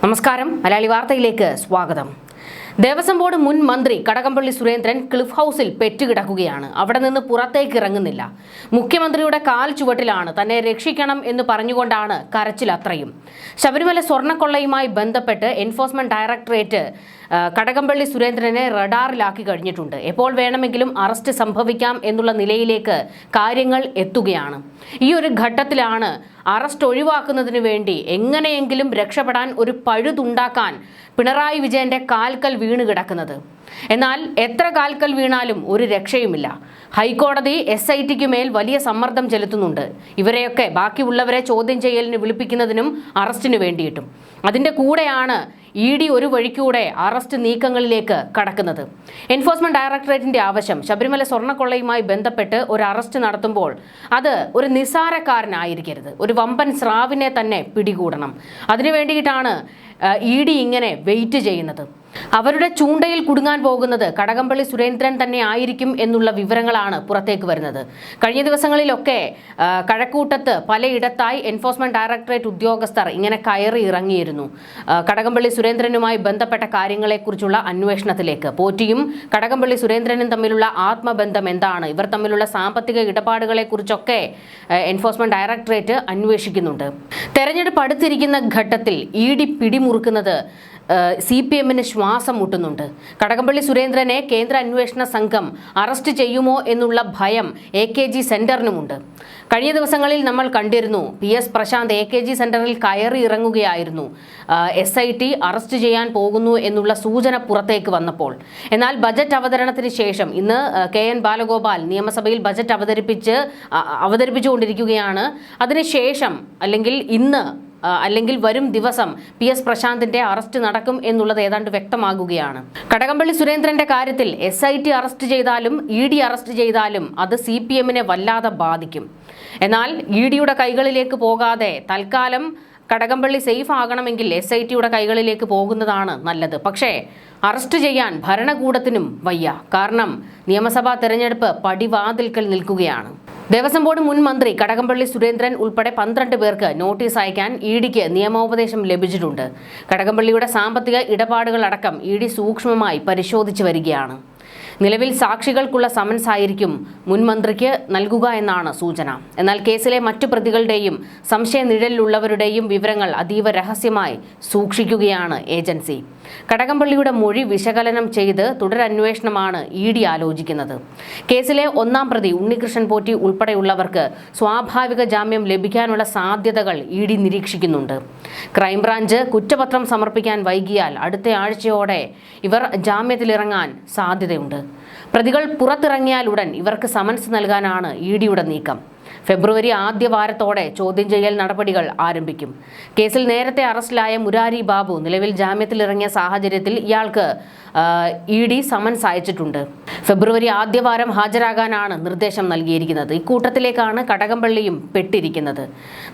നമസ്കാരം. മലയാളി വാർത്തയിലേക്ക് സ്വാഗതം. ദേവസ്വം ബോർഡ് മുൻ മന്ത്രി കടകംപള്ളി സുരേന്ദ്രൻ ക്ലിഫ് ഹൗസിൽ പെറ്റുകിടക്കുകയാണ്. അവിടെ നിന്ന് പുറത്തേക്ക് ഇറങ്ങുന്നില്ല. മുഖ്യമന്ത്രിയുടെ കാൽ ചുവട്ടിലാണ്. തന്നെ രക്ഷിക്കണം എന്ന് പറഞ്ഞുകൊണ്ടാണ് കരച്ചിൽ അത്രയും. ശബരിമല സ്വർണ്ണക്കൊള്ളയുമായി ബന്ധപ്പെട്ട് എൻഫോഴ്സ്മെന്റ് ഡയറക്ടറേറ്റ് കടകംപള്ളി സുരേന്ദ്രനെ റഡാറിലാക്കി കഴിഞ്ഞിട്ടുണ്ട്. എപ്പോൾ വേണമെങ്കിലും അറസ്റ്റ് സംഭവിക്കാം എന്നുള്ള നിലയിലേക്ക് കാര്യങ്ങൾ എത്തുകയാണ്. ഈ ഒരു ഘട്ടത്തിലാണ് അറസ്റ്റ് ഒഴിവാക്കുന്നതിന് വേണ്ടി എങ്ങനെയെങ്കിലും രക്ഷപ്പെടാൻ ഒരു പഴുതുണ്ടാക്കാൻ പിണറായി വിജയന്റെ കാൽക്കൽ വീണ് കിടക്കുന്നത്. എന്നാൽ എത്ര കാൽക്കൽ വീണാലും ഒരു രക്ഷയുമില്ല. ഹൈക്കോടതി SITക്ക് മേൽ വലിയ സമ്മർദ്ദം ചെലുത്തുന്നുണ്ട്. ഇവരെയൊക്കെ ബാക്കിയുള്ളവരെ ചോദ്യം ചെയ്യലിന് വിളിപ്പിക്കുന്നതിനും അറസ്റ്റിന് വേണ്ടിയിട്ടും. അതിൻ്റെ കൂടെയാണ് ED ഒരു വഴിക്കൂടെ അറസ്റ്റ് നീക്കങ്ങളിലേക്ക് കടക്കുന്നത്. എൻഫോഴ്സ്മെന്റ് ഡയറക്ടറേറ്റിന്റെ ആവശ്യം ശബരിമല സ്വർണ്ണക്കൊള്ളയുമായി ബന്ധപ്പെട്ട് ഒരു അറസ്റ്റ് നടത്തുമ്പോൾ അത് ഒരു നിസാരക്കാരനായിരിക്കരുത്, ഒരു വമ്പൻ സ്രാവിനെ തന്നെ പിടികൂടണം. അതിനു വേണ്ടിയിട്ടാണ് ED ഇങ്ങനെ വെയിറ്റ് ചെയ്യുന്നത്. അവരുടെ ചൂണ്ടയിൽ കുടുങ്ങാൻ പോകുന്നത് കടകംപള്ളി സുരേന്ദ്രൻ തന്നെ ആയിരിക്കും എന്നുള്ള വിവരങ്ങളാണ് പുറത്തേക്ക് വരുന്നത്. കഴിഞ്ഞ ദിവസങ്ങളിലൊക്കെ കഴക്കൂട്ടത്ത് പലയിടത്തായി എൻഫോഴ്സ്മെന്റ് ഡയറക്ടറേറ്റ് ഉദ്യോഗസ്ഥർ ഇങ്ങനെ കയറി ഇറങ്ങിയിരുന്നു. കടകംപള്ളി സുരേന്ദ്രനുമായി ബന്ധപ്പെട്ട കാര്യങ്ങളെക്കുറിച്ചുള്ള അന്വേഷണത്തിലേക്ക്. പോറ്റിയും കടകംപള്ളി സുരേന്ദ്രനും തമ്മിലുള്ള ആത്മബന്ധം എന്താണ്, ഇവർ തമ്മിലുള്ള സാമ്പത്തിക ഇടപാടുകളെക്കുറിച്ചൊക്കെ എൻഫോഴ്സ്മെന്റ് ഡയറക്ടറേറ്റ് അന്വേഷിക്കുന്നുണ്ട്. തെരഞ്ഞെടുപ്പ് അടുത്തിരിക്കുന്ന ഘട്ടത്തിൽ ED പിടിമുറുക്കുന്നത് CPMന് ശ്വാസം മുട്ടുന്നുണ്ട്. കടകംപള്ളി സുരേന്ദ്രനെ കേന്ദ്ര അന്വേഷണ സംഘം അറസ്റ്റ് ചെയ്യുമോ എന്നുള്ള ഭയം AKG സെന്ററിനുമുണ്ട്. കഴിഞ്ഞ ദിവസങ്ങളിൽ നമ്മൾ കണ്ടിരുന്നു, PS പ്രശാന്ത് AKG സെന്ററിൽ കയറി ഇറങ്ങുകയായിരുന്നു SIT അറസ്റ്റ് ചെയ്യാൻ പോകുന്നു എന്നുള്ള സൂചന പുറത്തേക്ക് വന്നപ്പോൾ. എന്നാൽ ബജറ്റ് അവതരണത്തിന് ശേഷം ഇന്ന് KN ബാലഗോപാൽ നിയമസഭയിൽ ബജറ്റ് അവതരിപ്പിച്ചുകൊണ്ടിരിക്കുകയാണ്. അതിനുശേഷം അല്ലെങ്കിൽ വരും ദിവസം PS പ്രശാന്തിന്റെ അറസ്റ്റ് നടക്കും എന്നുള്ളത് ഏതാണ്ട് വ്യക്തമാകുകയാണ്. കടകംപള്ളി സുരേന്ദ്രന്റെ കാര്യത്തിൽ SIT അറസ്റ്റ് ചെയ്താലും ED അറസ്റ്റ് ചെയ്താലും അത് CPMനെ വല്ലാതെ ബാധിക്കും. എന്നാൽ EDയുടെ കൈകളിലേക്ക് പോകാതെ തൽക്കാലം കടകംപള്ളി സേഫ് ആകണമെങ്കിൽ SITയുടെ കൈകളിലേക്ക് പോകുന്നതാണ് നല്ലത്. പക്ഷേ അറസ്റ്റ് ചെയ്യാൻ ഭരണകൂടത്തിനും വയ്യ. കാരണം നിയമസഭാ തെരഞ്ഞെടുപ്പ് പടിവാതിൽക്കൽ നിൽക്കുകയാണ്. ദേവസ്വം ബോർഡ് മുൻ മന്ത്രി കടകംപള്ളി സുരേന്ദ്രൻ ഉൾപ്പെടെ 12 പേർക്ക് നോട്ടീസ് അയക്കാൻ EDക്ക് നിയമോപദേശം ലഭിച്ചിട്ടുണ്ട്. കടകംപള്ളിയുടെ സാമ്പത്തിക ഇടപാടുകളടക്കം ED സൂക്ഷ്മമായി പരിശോധിച്ചു വരികയാണ്. നിലവിൽ സാക്ഷികൾക്കുള്ള സമൻസ് ആയിരിക്കും മുൻ മന്ത്രിക്ക് നൽകുക എന്നാണ് സൂചന. എന്നാൽ കേസിലെ മറ്റു പ്രതികളുടെയും സംശയ നിഴലിലുള്ളവരുടെയും വിവരങ്ങൾ അതീവ രഹസ്യമായി സൂക്ഷിക്കുകയാണ് ഏജൻസി. കടകംപള്ളിയുടെ മൊഴി വിശകലനം ചെയ്ത് തുടരന്വേഷണമാണ് ED ആലോചിക്കുന്നത്. കേസിലെ 1-ാം പ്രതി ഉണ്ണികൃഷ്ണൻ പോറ്റി ഉൾപ്പെടെയുള്ളവർക്ക് സ്വാഭാവിക ജാമ്യം ലഭിക്കാനുള്ള സാധ്യതകൾ ED നിരീക്ഷിക്കുന്നുണ്ട്. ക്രൈംബ്രാഞ്ച് കുറ്റപത്രം സമർപ്പിക്കാൻ വൈകിയാൽ അടുത്ത ആഴ്ചയോടെ ഇവർ ജാമ്യത്തിലിറങ്ങാൻ സാധ്യതയുണ്ട്. പ്രതികൾ പുറത്തിറങ്ങിയാലുടൻ ഇവർക്ക് സമൻസ് നൽകാനാണ് EDയുടെ നീക്കം. ഫെബ്രുവരി ആദ്യ വാരത്തോടെ ചോദ്യം ചെയ്യൽ നടപടികൾ ആരംഭിക്കും. കേസിൽ നേരത്തെ അറസ്റ്റിലായ മുരാരി ബാബു നിലവിൽ ജാമ്യത്തിലിറങ്ങിയ സാഹചര്യത്തിൽ ഇയാൾക്ക് ED സമൻസ് അയച്ചിട്ടുണ്ട്. ഫെബ്രുവരി ആദ്യ വാരം ഹാജരാകാനാണ് നിർദ്ദേശം നൽകിയിരിക്കുന്നത്. ഇക്കൂട്ടത്തിലേക്കാണ് കടകംപള്ളിയും പെട്ടിരിക്കുന്നത്.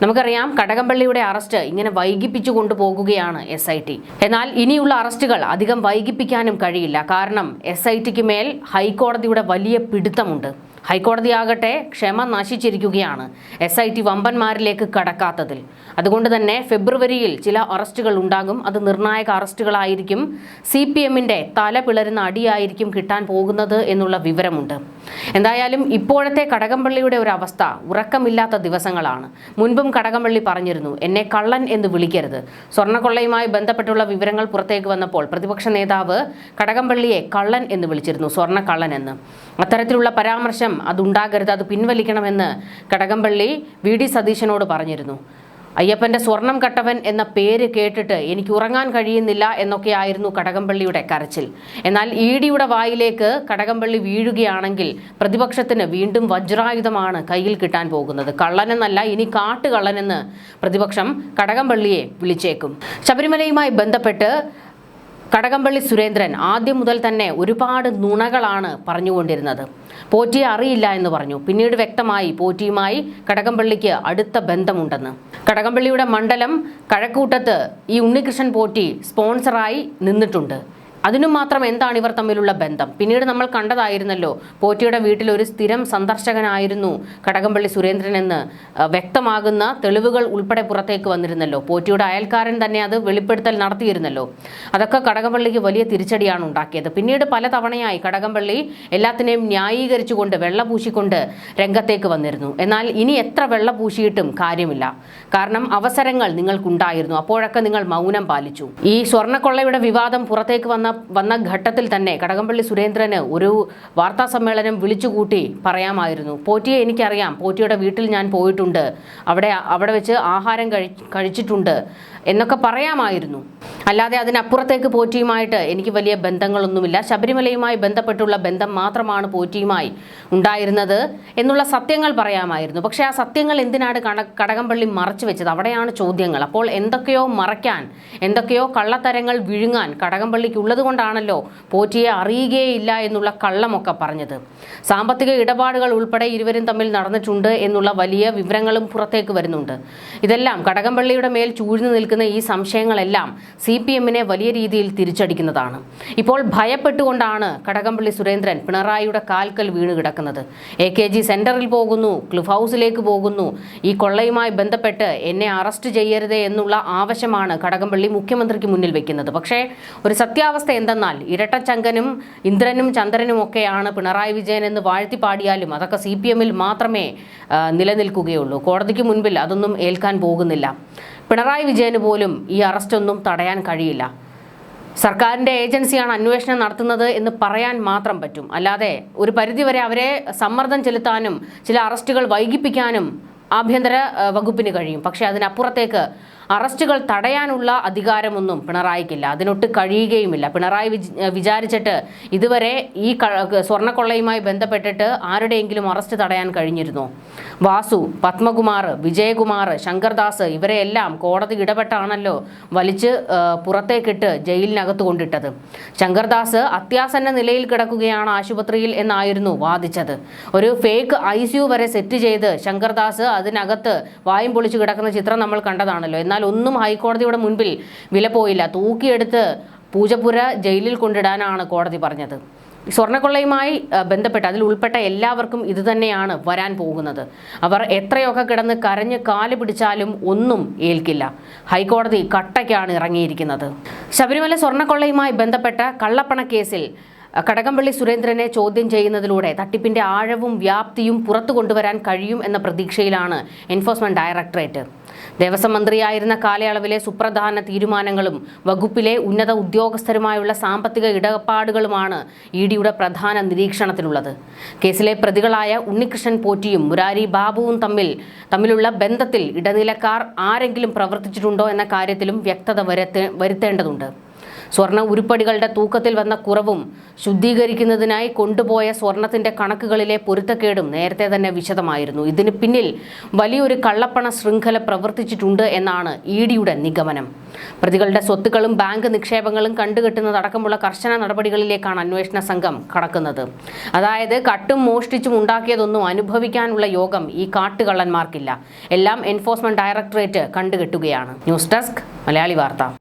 നമുക്കറിയാം, കടകംപള്ളിയുടെ അറസ്റ്റ് ഇങ്ങനെ വൈകിപ്പിച്ചു കൊണ്ടുപോകുകയാണ് SIT. എന്നാൽ ഇനിയുള്ള അറസ്റ്റുകൾ അധികം വൈകിപ്പിക്കാനും കഴിയില്ല. കാരണം SITക്ക് മേൽ ഹൈക്കോടതിയുടെ വലിയ പിടുത്തമുണ്ട്. ഹൈക്കോടതിയാകട്ടെ ക്ഷമ നശിച്ചിരിക്കുകയാണ് SIT വമ്പന്മാരിലേക്ക് കടക്കാത്തതിൽ. അതുകൊണ്ട് തന്നെ ഫെബ്രുവരിയിൽ ചില അറസ്റ്റുകൾ ഉണ്ടാകും. അത് നിർണായക അറസ്റ്റുകളായിരിക്കും. CPMന്റെ തല പിളരുന്ന അടിയായിരിക്കും കിട്ടാൻ പോകുന്നത് എന്നുള്ള വിവരമുണ്ട്. എന്തായാലും ഇപ്പോഴത്തെ കടകംപള്ളിയുടെ ഒരു അവസ്ഥ ഉറക്കമില്ലാത്ത ദിവസങ്ങളാണ്. മുൻപും കടകംപള്ളി പറഞ്ഞിരുന്നു, എന്നെ കള്ളൻ എന്ന് വിളിക്കരുത്. സ്വർണ്ണക്കൊള്ളയുമായി ബന്ധപ്പെട്ടുള്ള വിവരങ്ങൾ പുറത്തേക്ക് വന്നപ്പോൾ പ്രതിപക്ഷ നേതാവ് കടകംപള്ളിയെ കള്ളൻ എന്ന് വിളിച്ചിരുന്നു, സ്വർണ്ണക്കള്ളൻ എന്ന്. അത്തരത്തിലുള്ള പരാമർശം അതുണ്ടാകരുത്, അത് പിൻവലിക്കണമെന്ന് കടകംപള്ളി VD സതീശനോട് പറഞ്ഞിരുന്നു. അയ്യപ്പന്റെ സ്വർണം കട്ടവൻ എന്ന പേര് കേട്ടിട്ട് എനിക്ക് ഉറങ്ങാൻ കഴിയുന്നില്ല എന്നൊക്കെയായിരുന്നു കടകംപള്ളിയുടെ കരച്ചിൽ. എന്നാൽ EDയുടെ വായിലേക്ക് കടകംപള്ളി വീഴുകയാണെങ്കിൽ പ്രതിപക്ഷത്തിന് വീണ്ടും വജ്രായുധമാണ് കയ്യിൽ കിട്ടാൻ പോകുന്നത്. കള്ളനെന്നല്ല, ഇനി കാട്ടുകള്ളനെന്ന് പ്രതിപക്ഷം കടകംപള്ളിയെ വിളിച്ചേക്കും. ശബരിമലയുമായി ബന്ധപ്പെട്ട് കടകംപള്ളി സുരേന്ദ്രൻ ആദ്യം മുതൽ തന്നെ ഒരുപാട് നുണകളാണ് പറഞ്ഞുകൊണ്ടിരുന്നത്. പോറ്റിയെ അറിയില്ല എന്ന് പറഞ്ഞു. പിന്നീട് വ്യക്തമായി പോറ്റിയുമായി കടകംപള്ളിക്ക് അടുത്ത ബന്ധമുണ്ടെന്ന്. കടകംപള്ളിയുടെ മണ്ഡലം കഴക്കൂട്ടത്ത് ഈ ഉണ്ണികൃഷ്ണൻ പോറ്റി സ്പോൺസറായി നിന്നിട്ടുണ്ട്. അതിനു മാത്രം എന്താണ് ഇവർ തമ്മിലുള്ള ബന്ധം? പിന്നീട് നമ്മൾ കണ്ടതായിരുന്നല്ലോ, പോറ്റിയുടെ വീട്ടിൽ ഒരു സ്ഥിരം സന്ദർശകനായിരുന്നു കടകംപള്ളി സുരേന്ദ്രൻ എന്ന് വ്യക്തമാകുന്ന തെളിവുകൾ ഉൾപ്പെടെ പുറത്തേക്ക് വന്നിരുന്നല്ലോ. പോറ്റിയുടെ അയൽക്കാരൻ തന്നെ അത് വെളിപ്പെടുത്തൽ നടത്തിയിരുന്നല്ലോ. അതൊക്കെ കടകംപള്ളിക്ക് വലിയ തിരിച്ചടിയാണ് ഉണ്ടാക്കിയത്. പിന്നീട് പലതവണയായി കടകംപള്ളി എല്ലാത്തിനെയും ന്യായീകരിച്ചുകൊണ്ട് വെള്ളപൂശിക്കൊണ്ട് രംഗത്തേക്ക് വന്നിരുന്നു. എന്നാൽ ഇനി എത്ര വെള്ളപൂശിയിട്ടും കാര്യമില്ല. കാരണം അവസരങ്ങൾ നിങ്ങൾക്കുണ്ടായിരുന്നു, അപ്പോഴൊക്കെ നിങ്ങൾ മൗനം പാലിച്ചു. ഈ സ്വർണ്ണക്കൊള്ളയുടെ വിവാദം പുറത്തേക്ക് വന്ന ഘട്ടത്തിൽ തന്നെ കടകംപള്ളി സുരേന്ദ്രന് ഒരു വാർത്താ സമ്മേളനം വിളിച്ചുകൂട്ടി പറയാമായിരുന്നു, പോറ്റിയെ എനിക്കറിയാം, പോറ്റിയുടെ വീട്ടിൽ ഞാൻ പോയിട്ടുണ്ട്, അവിടെ വെച്ച് ആഹാരം കഴിച്ചിട്ടുണ്ട് എന്നൊക്കെ പറയാമായിരുന്നു. അല്ലാതെ അതിനപ്പുറത്തേക്ക് പോറ്റിയുമായിട്ട് എനിക്ക് വലിയ ബന്ധങ്ങളൊന്നുമില്ല, ശബരിമലയുമായി ബന്ധപ്പെട്ടുള്ള ബന്ധം മാത്രമാണ് പോറ്റിയുമായി ഉണ്ടായിരുന്നത് എന്നുള്ള സത്യങ്ങൾ പറയാമായിരുന്നു. പക്ഷേ ആ സത്യങ്ങൾ എന്തിനാണ് കടകംപള്ളി മറച്ചു വെച്ചത്? അവിടെയാണ് ചോദ്യങ്ങൾ. അപ്പോൾ എന്തൊക്കെയോ മറയ്ക്കാൻ, എന്തൊക്കെയോ കള്ളത്തരങ്ങൾ വിഴുങ്ങാൻ കടകംപള്ളിക്കുള്ളത് കൊണ്ടാണല്ലോ പോറ്റിയെ അറിയുകയില്ല എന്നുള്ള കള്ളമൊക്കെ പറഞ്ഞത്. സാമ്പത്തിക ഇടപാടുകൾ ഉൾപ്പെടെ ഇരുവരും തമ്മിൽ നടന്നിട്ടുണ്ട് എന്നുള്ള വലിയ വിവരങ്ങളും പുറത്തേക്ക് വരുന്നുണ്ട്. ഇതെല്ലാം കടകംപള്ളിയുടെ മേൽ ചൂഴ്ന്നു നിൽക്കുന്ന ഈ സംശയങ്ങളെല്ലാം CPM-നെ വലിയ രീതിയിൽ തിരിച്ചടിക്കുന്നതാണ്. ഇപ്പോൾ ഭയപ്പെട്ടുകൊണ്ടാണ് കടകംപള്ളി സുരേന്ദ്രൻ പിണറായിയുടെ കാൽക്കൽ വീണ് കിടക്കുന്നത്. AKG സെന്ററിൽ പോകുന്നു, ക്ലിഫ് ഹൗസിലേക്ക് പോകുന്നു, ഈ കൊള്ളയുമായി ബന്ധപ്പെട്ട് എന്നെ അറസ്റ്റ് ചെയ്യരുതേ എന്നുള്ള ആവശ്യമാണ് കടകംപള്ളി മുഖ്യമന്ത്രിക്ക് മുന്നിൽ വെക്കുന്നത്. പക്ഷേ ഒരു സത്യാവസ്ഥ എന്തെന്നാൽ ഇരട്ടച്ചങ്കനും ഇന്ദ്രനും ചന്ദ്രനും ഒക്കെയാണ് പിണറായി വിജയൻ എന്ന് വാഴ്ത്തിപ്പാടിയാലും അതൊക്കെ CPM-ൽ മാത്രമേ നിലനിൽക്കുകയുള്ളൂ. കോടതിക്ക് മുൻപിൽ അതൊന്നും ഏൽക്കാൻ പോകുന്നില്ല. പിണറായി വിജയന് പോലും ഈ അറസ്റ്റൊന്നും തടയാൻ കഴിയില്ല. സർക്കാരിൻ്റെ ഏജൻസിയാണ് അന്വേഷണം നടത്തുന്നത് എന്ന് പറയാൻ മാത്രം പറ്റും. അല്ലാതെ ഒരു പരിധിവരെ അവരെ സമ്മർദ്ദം ചെലുത്താനും ചില അറസ്റ്റുകൾ വൈകിപ്പിക്കാനും ആഭ്യന്തര വകുപ്പിന് കഴിയും. പക്ഷേ അതിനപ്പുറത്തേക്ക് അറസ്റ്റുകൾ തടയാനുള്ള അധികാരമൊന്നും പിണറായിക്കില്ല, അതിനൊട്ട് കഴിയുകയുമില്ല. പിണറായി വിചാരിച്ചിട്ട് ഇതുവരെ ഈ സ്വർണ്ണക്കൊള്ളയുമായി ബന്ധപ്പെട്ടിട്ട് ആരുടെയെങ്കിലും അറസ്റ്റ് തടയാൻ കഴിഞ്ഞിരുന്നോ? വാസു, പത്മകുമാർ, വിജയകുമാർ, ശങ്കർദാസ് ഇവരെയെല്ലാം കോടതി ഇടപെട്ടാണല്ലോ വലിച്ച് പുറത്തേക്കിട്ട് ജയിലിനകത്ത് കൊണ്ടിട്ടത്. ശങ്കർദാസ് അത്യാസന്ന നിലയിൽ കിടക്കുകയാണ് ആശുപത്രിയിൽ എന്നായിരുന്നു വാദിച്ചത്. ഒരു ഫേക്ക് ICU വരെ സെറ്റ് ചെയ്ത് ശങ്കർദാസ് അതിനകത്ത് വായും പൊളിച്ച് കിടക്കുന്ന ചിത്രം നമ്മൾ കണ്ടതാണല്ലോ. എന്നാൽ ഒന്നും ഹൈക്കോടതിയുടെ മുൻപിൽ വില പോയില്ല. തൂക്കിയെടുത്ത് പൂജപ്പുര ജയിലിൽ കൊണ്ടിടാനാണ് കോടതി പറഞ്ഞത്. സ്വർണ്ണക്കൊള്ളയുമായി ബന്ധപ്പെട്ട് അതിൽ ഉൾപ്പെട്ട എല്ലാവർക്കും ഇതുതന്നെയാണ് വരാൻ പോകുന്നത്. അവർ എത്രയൊക്കെ കിടന്ന് കരഞ്ഞ് കാല് പിടിച്ചാലും ഒന്നും ഏൽക്കില്ല. ഹൈക്കോടതി കട്ടയ്ക്കാണ് ഇറങ്ങിയിരിക്കുന്നത്. ശബരിമല സ്വർണ്ണക്കൊള്ളയുമായി ബന്ധപ്പെട്ട കള്ളപ്പണ കേസിൽ കടകംപള്ളി സുരേന്ദ്രനെ ചോദ്യം ചെയ്യുന്നതിലൂടെ തട്ടിപ്പിന്റെ ആഴവും വ്യാപ്തിയും പുറത്തു കൊണ്ടുവരാൻ കഴിയും എന്ന പ്രതീക്ഷയിലാണ് എൻഫോഴ്സ്മെന്റ് ഡയറക്ടറേറ്റ്. ദേവസ്വം മന്ത്രിയായിരുന്ന കാലയളവിലെ സുപ്രധാന തീരുമാനങ്ങളും വകുപ്പിലെ ഉന്നത ഉദ്യോഗസ്ഥരുമായുള്ള സാമ്പത്തിക ഇടപാടുകളുമാണ് EDയുടെ പ്രധാന നിരീക്ഷണത്തിലുള്ളത്. കേസിലെ പ്രതികളായ ഉണ്ണികൃഷ്ണൻ പോറ്റിയും മുരാരി ബാബുവും തമ്മിലുള്ള ബന്ധത്തിൽ ഇടനിലക്കാർ ആരെങ്കിലും പ്രവർത്തിച്ചിട്ടുണ്ടോ എന്ന കാര്യത്തിലും വ്യക്തത വരുത്തേണ്ടതുണ്ട്. സ്വർണ്ണ ഉരുപ്പടികളുടെ തൂക്കത്തിൽ വന്ന കുറവും ശുദ്ധീകരിക്കുന്നതിനായി കൊണ്ടുപോയ സ്വർണത്തിന്റെ കണക്കുകളിലെ പൊരുത്തക്കേടും നേരത്തെ തന്നെ വിശദമായിരുന്നു. ഇതിന് പിന്നിൽ വലിയൊരു കള്ളപ്പണ ശൃംഖല പ്രവർത്തിച്ചിട്ടുണ്ട് എന്നാണ് EDയുടെ നിഗമനം. പ്രതികളുടെ സ്വത്തുക്കളും ബാങ്ക് നിക്ഷേപങ്ങളും കണ്ടുകെട്ടുന്നതടക്കമുള്ള കർശന നടപടികളിലേക്കാണ് അന്വേഷണ സംഘം കടക്കുന്നത്. അതായത് കട്ടും മോഷ്ടിച്ചും ഉണ്ടാക്കിയതൊന്നും അനുഭവിക്കാനുള്ള യോഗം ഈ കാട്ടുകള്ളന്മാർക്കില്ല. എല്ലാം എൻഫോഴ്സ്മെന്റ് ഡയറക്ടറേറ്റ് കണ്ടുകെട്ടുകയാണ്. ന്യൂസ് ഡെസ്ക് മലയാളി വാർത്ത.